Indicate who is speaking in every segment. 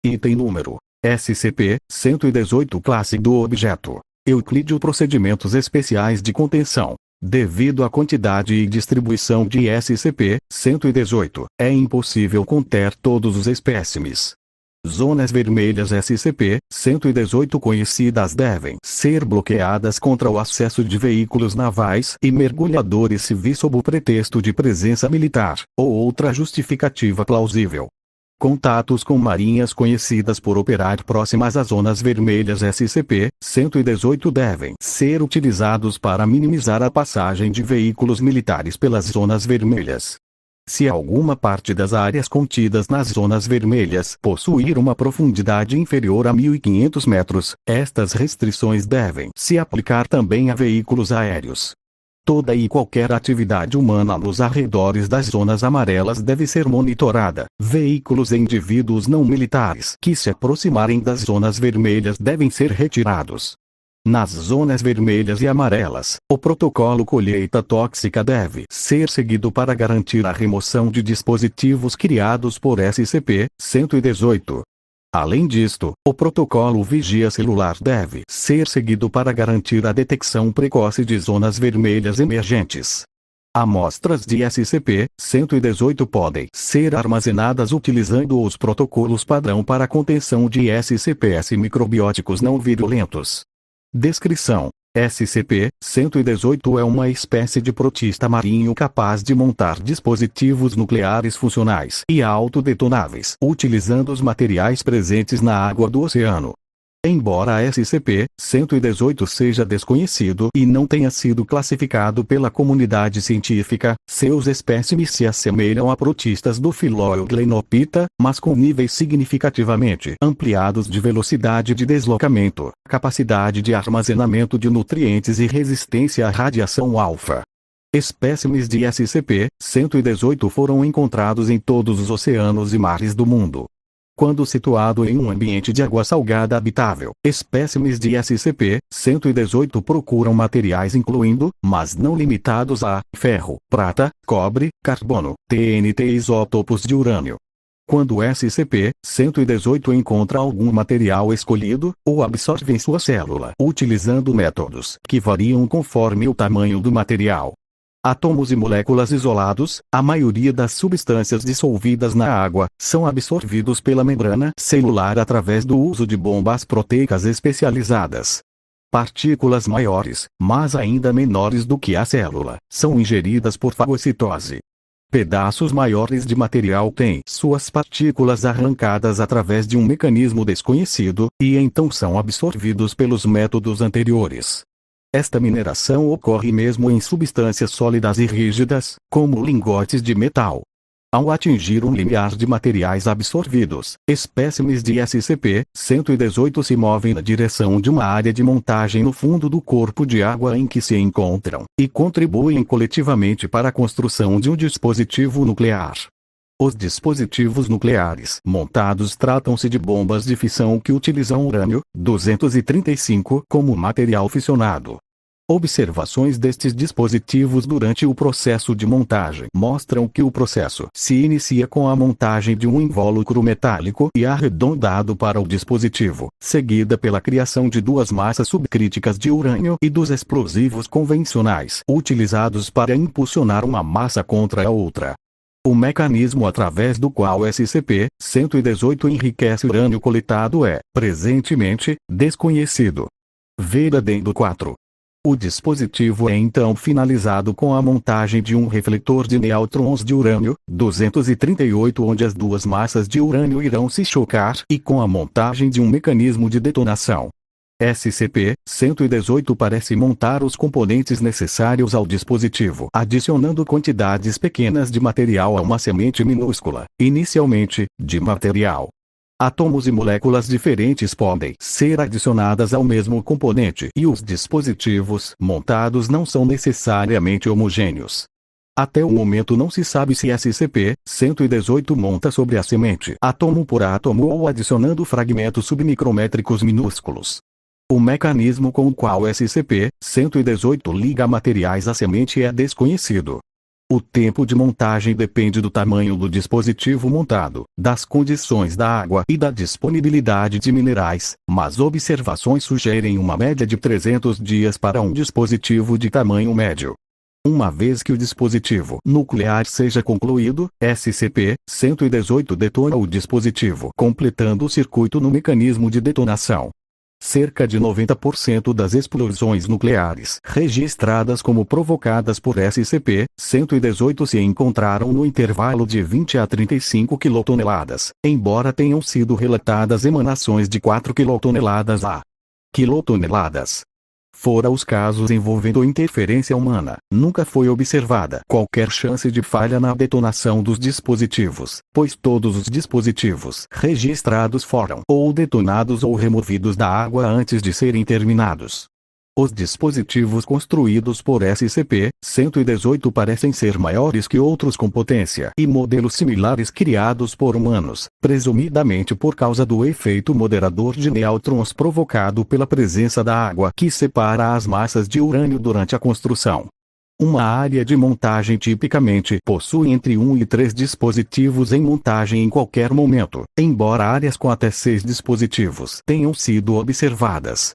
Speaker 1: Item número SCP-118 Classe do objeto Euclídeo Procedimentos Especiais de Contenção. Devido à quantidade e distribuição de SCP-118, é impossível conter todos os espécimes. Zonas vermelhas SCP-118 conhecidas devem ser bloqueadas contra o acesso de veículos navais e mergulhadores civis sob o pretexto de presença militar, ou outra justificativa plausível. Contatos com marinhas conhecidas por operar próximas às zonas vermelhas SCP-118 devem ser utilizados para minimizar a passagem de veículos militares pelas zonas vermelhas. Se alguma parte das áreas contidas nas zonas vermelhas possuir uma profundidade inferior a 1.500 metros, estas restrições devem se aplicar também a veículos aéreos. Toda e qualquer atividade humana nos arredores das zonas amarelas deve ser monitorada. Veículos e indivíduos não militares que se aproximarem das zonas vermelhas devem ser retirados. Nas zonas vermelhas e amarelas, o protocolo colheita tóxica deve ser seguido para garantir a remoção de dispositivos criados por SCP-118. Além disto, o protocolo vigia celular deve ser seguido para garantir a detecção precoce de zonas vermelhas emergentes. Amostras de SCP-118 podem ser armazenadas utilizando os protocolos padrão para contenção de SCPs microbióticos não virulentos. Descrição: SCP-118 é uma espécie de protista marinho capaz de montar dispositivos nucleares funcionais e autodetonáveis utilizando os materiais presentes na água do oceano. Embora SCP-118 seja desconhecido e não tenha sido classificado pela comunidade científica, seus espécimes se assemelham a protistas do Philoeuglenopita, mas com níveis significativamente ampliados de velocidade de deslocamento, capacidade de armazenamento de nutrientes e resistência à radiação alfa. Espécimes de SCP-118 foram encontrados em todos os oceanos e mares do mundo. Quando situado em um ambiente de água salgada habitável, espécimes de SCP-118 procuram materiais incluindo, mas não limitados a, ferro, prata, cobre, carbono, TNT e isótopos de urânio. Quando SCP-118 encontra algum material escolhido, o absorve em sua célula, utilizando métodos que variam conforme o tamanho do material. Átomos e moléculas isolados, a maioria das substâncias dissolvidas na água, são absorvidos pela membrana celular através do uso de bombas proteicas especializadas. Partículas maiores, mas ainda menores do que a célula, são ingeridas por fagocitose. Pedaços maiores de material têm suas partículas arrancadas através de um mecanismo desconhecido, e então são absorvidos pelos métodos anteriores. Esta mineração ocorre mesmo em substâncias sólidas e rígidas, como lingotes de metal. Ao atingir um limiar de materiais absorvidos, espécimes de SCP-118 se movem na direção de uma área de montagem no fundo do corpo de água em que se encontram, e contribuem coletivamente para a construção de um dispositivo nuclear. Os dispositivos nucleares montados tratam-se de bombas de fissão que utilizam urânio-235 como material fissionado. Observações destes dispositivos durante o processo de montagem mostram que o processo se inicia com a montagem de um invólucro metálico e arredondado para o dispositivo, seguida pela criação de duas massas subcríticas de urânio e dos explosivos convencionais utilizados para impulsionar uma massa contra a outra. O mecanismo através do qual SCP-118 enriquece urânio coletado é, presentemente, desconhecido. Ver Adendo 4. O dispositivo é então finalizado com a montagem de um refletor de nêutrons de urânio-238 onde as duas massas de urânio irão se chocar e com a montagem de um mecanismo de detonação. SCP-118 parece montar os componentes necessários ao dispositivo, adicionando quantidades pequenas de material a uma semente minúscula, inicialmente, de material. Átomos e moléculas diferentes podem ser adicionadas ao mesmo componente e os dispositivos montados não são necessariamente homogêneos. Até o momento não se sabe se SCP-118 monta sobre a semente átomo por átomo ou adicionando fragmentos submicrométricos minúsculos. O mecanismo com o qual SCP-118 liga materiais à semente é desconhecido. O tempo de montagem depende do tamanho do dispositivo montado, das condições da água e da disponibilidade de minerais, mas observações sugerem uma média de 300 dias para um dispositivo de tamanho médio. Uma vez que o dispositivo nuclear seja concluído, SCP-118 detona o dispositivo, completando o circuito no mecanismo de detonação. Cerca de 90% das explosões nucleares registradas como provocadas por SCP-118 se encontraram no intervalo de 20 a 35 quilotoneladas, embora tenham sido relatadas emanações de 4 quilotoneladas a quilotoneladas. Fora os casos envolvendo interferência humana, nunca foi observada qualquer chance de falha na detonação dos dispositivos, pois todos os dispositivos registrados foram ou detonados ou removidos da água antes de serem terminados. Os dispositivos construídos por SCP-118 parecem ser maiores que outros com potência e modelos similares criados por humanos, presumidamente por causa do efeito moderador de nêutrons provocado pela presença da água que separa as massas de urânio durante a construção. Uma área de montagem tipicamente possui entre 1 e 3 dispositivos em montagem em qualquer momento, embora áreas com até 6 dispositivos tenham sido observadas.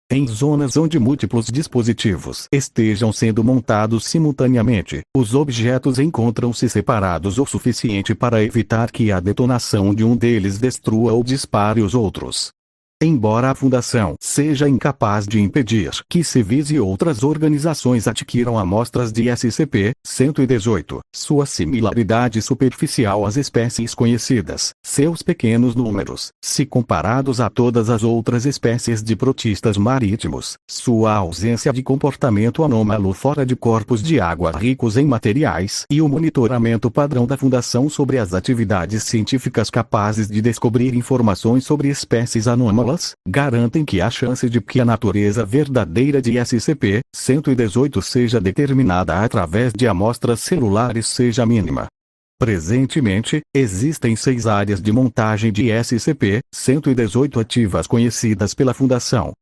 Speaker 1: Em zonas onde múltiplos dispositivos estejam sendo montados simultaneamente, os objetos encontram-se separados o suficiente para evitar que a detonação de um deles destrua ou dispare os outros. Embora a Fundação seja incapaz de impedir que civis e outras organizações adquiram amostras de SCP-118, sua similaridade superficial às espécies conhecidas, seus pequenos números, se comparados a todas as outras espécies de protistas marítimos, sua ausência de comportamento anômalo fora de corpos de água ricos em materiais e o monitoramento padrão da Fundação sobre as atividades científicas capazes de descobrir informações sobre espécies anômalas, garantem que a chance de que a natureza verdadeira de SCP-118 seja determinada através de amostras celulares seja mínima. Presentemente, existem 6 áreas de montagem de SCP-118 ativas conhecidas pela Fundação.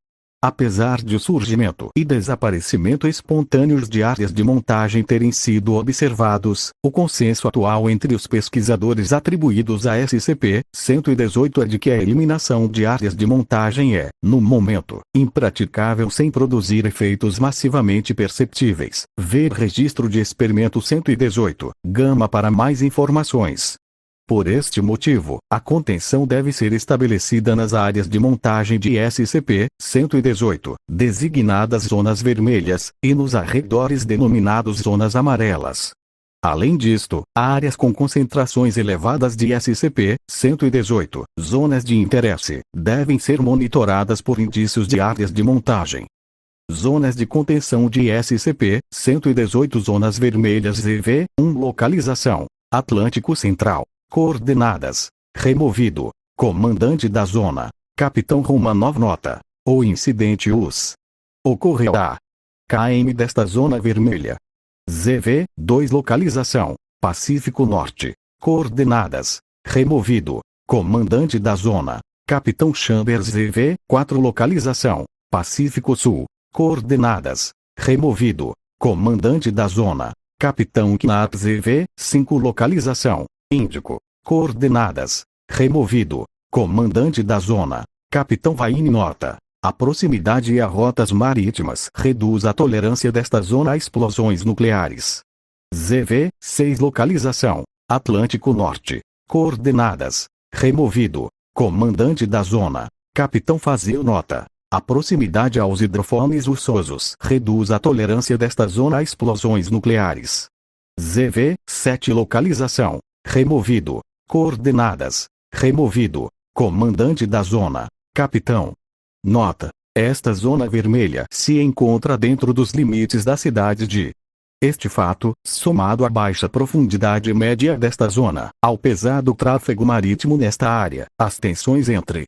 Speaker 1: Apesar de o surgimento e desaparecimento espontâneos de áreas de montagem terem sido observados, o consenso atual entre os pesquisadores atribuídos a SCP-118 é de que a eliminação de áreas de montagem é, no momento, impraticável sem produzir efeitos massivamente perceptíveis. Ver Registro de Experimento 118, Gama para mais informações. Por este motivo, a contenção deve ser estabelecida nas áreas de montagem de SCP-118, designadas zonas vermelhas, e nos arredores denominados zonas amarelas. Além disto, áreas com concentrações elevadas de SCP-118, zonas de interesse, devem ser monitoradas por indícios de áreas de montagem. Zonas de contenção de SCP-118 Zonas vermelhas ZV-1 Localização: Atlântico Central. Coordenadas: removido. Comandante da zona: Capitão Romanov. Nota: o incidente US ocorrerá km desta zona vermelha. ZV-2 Localização: Pacífico Norte. Coordenadas: removido. Comandante da zona: Capitão Chambers. ZV-4 Localização: Pacífico Sul. Coordenadas: removido. Comandante da zona: Capitão Knapp. ZV-5 Localização: Índico. Coordenadas: removido. Comandante da zona: Capitão Vaine. Nota: a proximidade e a rotas marítimas reduz a tolerância desta zona a explosões nucleares. ZV-6 Localização: Atlântico Norte. Coordenadas: removido. Comandante da zona: Capitão Fazil. Nota: a proximidade aos hidrofones ursosos reduz a tolerância desta zona a explosões nucleares. ZV-7 Localização: removido. Coordenadas: removido. Comandante da zona: Capitão. Nota: esta zona vermelha se encontra dentro dos limites da cidade de. Este fato, somado à baixa profundidade média desta zona, ao pesado tráfego marítimo nesta área, as tensões entre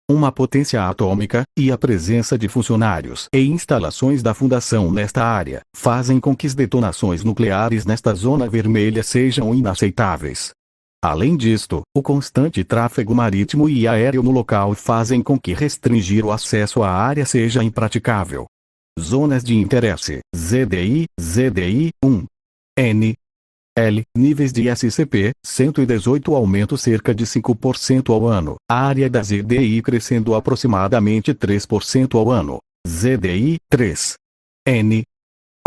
Speaker 1: uma potência atômica, e a presença de funcionários e instalações da Fundação nesta área, fazem com que as detonações nucleares nesta zona vermelha sejam inaceitáveis. Além disto, o constante tráfego marítimo e aéreo no local fazem com que restringir o acesso à área seja impraticável. Zonas de interesse: ZDI, ZDI 1. N. L. Níveis de SCP-118 aumento cerca de 5% ao ano. A área da ZDI crescendo aproximadamente 3% ao ano. ZDI 3. N.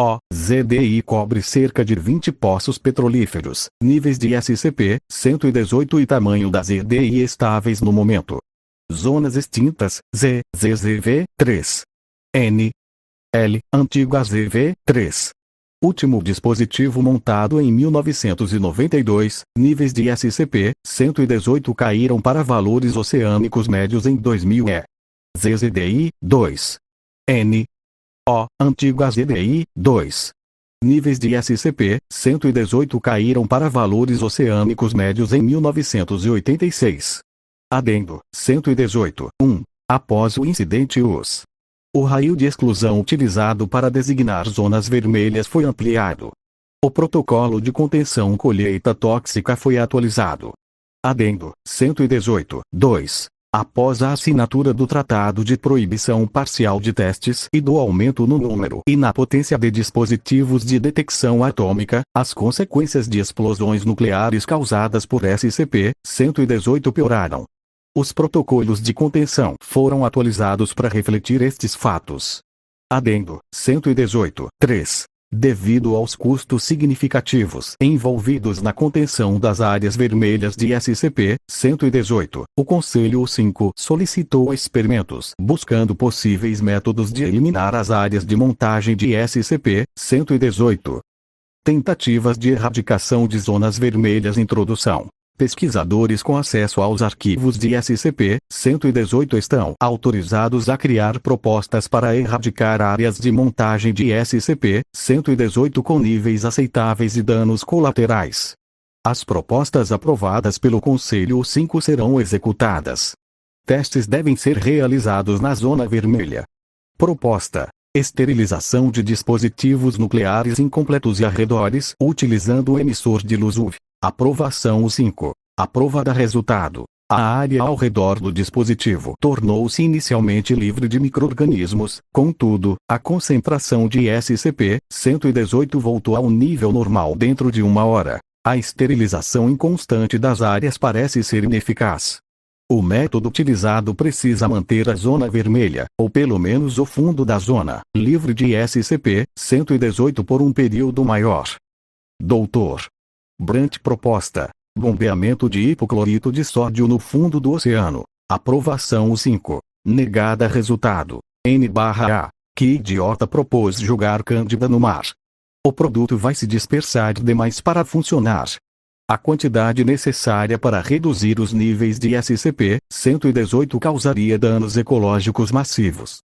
Speaker 1: O. ZDI cobre cerca de 20 poços petrolíferos. Níveis de SCP-118 e tamanho da ZDI estáveis no momento. Zonas extintas. ZZV 3. N. L. Antiga ZV 3. Último dispositivo montado em 1992, níveis de SCP-118 caíram para valores oceânicos médios em 2000 e. ZZDI 2. N. O. Antiga ZDI 2. Níveis de SCP-118 caíram para valores oceânicos médios em 1986. Adendo 118. 1. Após o incidente o raio de exclusão utilizado para designar zonas vermelhas foi ampliado. O protocolo de contenção colheita tóxica foi atualizado. Adendo 118. 2. Após a assinatura do Tratado de Proibição Parcial de Testes e do aumento no número e na potência de dispositivos de detecção atômica, as consequências de explosões nucleares causadas por SCP-118 pioraram. Os protocolos de contenção foram atualizados para refletir estes fatos. Adendo 118. 3. Devido aos custos significativos envolvidos na contenção das áreas vermelhas de SCP-118, o Conselho 5 solicitou experimentos buscando possíveis métodos de eliminar as áreas de montagem de SCP-118. Tentativas de erradicação de zonas vermelhas. Introdução. Pesquisadores com acesso aos arquivos de SCP-118 estão autorizados a criar propostas para erradicar áreas de montagem de SCP-118 com níveis aceitáveis de danos colaterais. As propostas aprovadas pelo Conselho 5 serão executadas. Testes devem ser realizados na zona vermelha. Proposta: esterilização de dispositivos nucleares incompletos e arredores utilizando o emissor de luz UV. Aprovação 5. Aprovada. Resultado: a área ao redor do dispositivo tornou-se inicialmente livre de micro-organismos, contudo, a concentração de SCP-118 voltou ao nível normal dentro de 1 hora. A esterilização inconstante das áreas parece ser ineficaz. O método utilizado precisa manter a zona vermelha, ou pelo menos o fundo da zona, livre de SCP-118 por um período maior. Dr. Brant. Proposta: bombeamento de hipoclorito de sódio no fundo do oceano. Aprovação 5. Negada. Resultado: N/A. Que idiota propôs jogar Cândida no mar? O produto vai se dispersar demais para funcionar. A quantidade necessária para reduzir os níveis de SCP-118 causaria danos ecológicos massivos.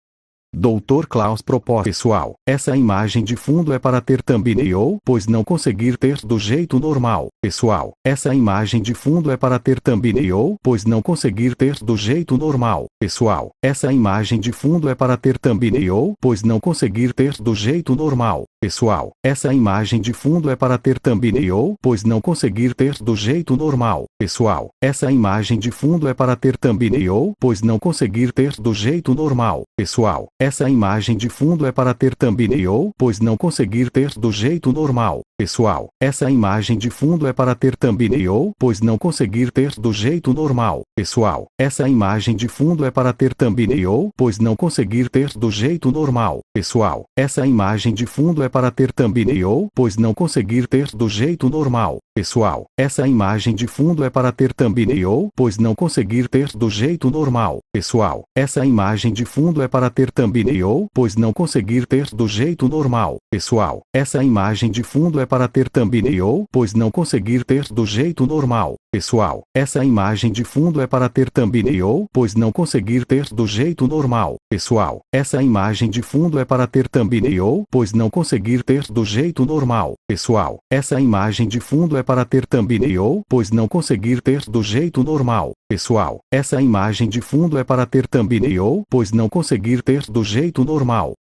Speaker 1: Dr. Klaus. Proposta pessoal: essa imagem de fundo é para ter thumbnail, pois não conseguir ter do jeito normal. Pessoal: essa imagem de fundo é para ter thumbnail, pois não conseguir ter do jeito normal. Pessoal: essa imagem de fundo é para ter thumbnail, pois não conseguir ter do jeito normal. Pessoal: essa imagem de fundo é para ter thumbnail, pois não conseguir ter do jeito normal. Pessoal: essa imagem de fundo é para ter thumbnail, pois não conseguir ter do jeito normal. Pessoal: essa imagem de fundo é para ter thumbnail, pois não conseguir ter do jeito normal. Pessoal: essa imagem de fundo é para ter thumbnail, pois não conseguir ter do jeito normal. Pessoal: essa imagem de fundo é para ter thumbnail, pois não conseguir ter do jeito normal. Pessoal: essa imagem de fundo é para ter thumbnail, pois não conseguir ter do jeito normal. Pessoal: essa imagem de fundo é para ter thumbnail, pois não conseguir ter do jeito normal. Pessoal: essa imagem de fundo é para ter thumbnail, pois não conseguir ter do jeito normal. Pessoal: essa imagem de fundo é para ter thumbnail, pois não conseguir ter do jeito normal. Pessoal: essa imagem de fundo é para ter thumbnail, pois não conseguir ter do jeito normal. Pessoal: essa imagem de fundo é para ter thumbnail, pois não conseguir ter do jeito normal. Pessoal: essa imagem de fundo é para ter thumbnail, pois não conseguir ter do jeito normal. Pessoal: essa imagem de fundo é para ter thumbnail, pois não conseguir ter do jeito normal.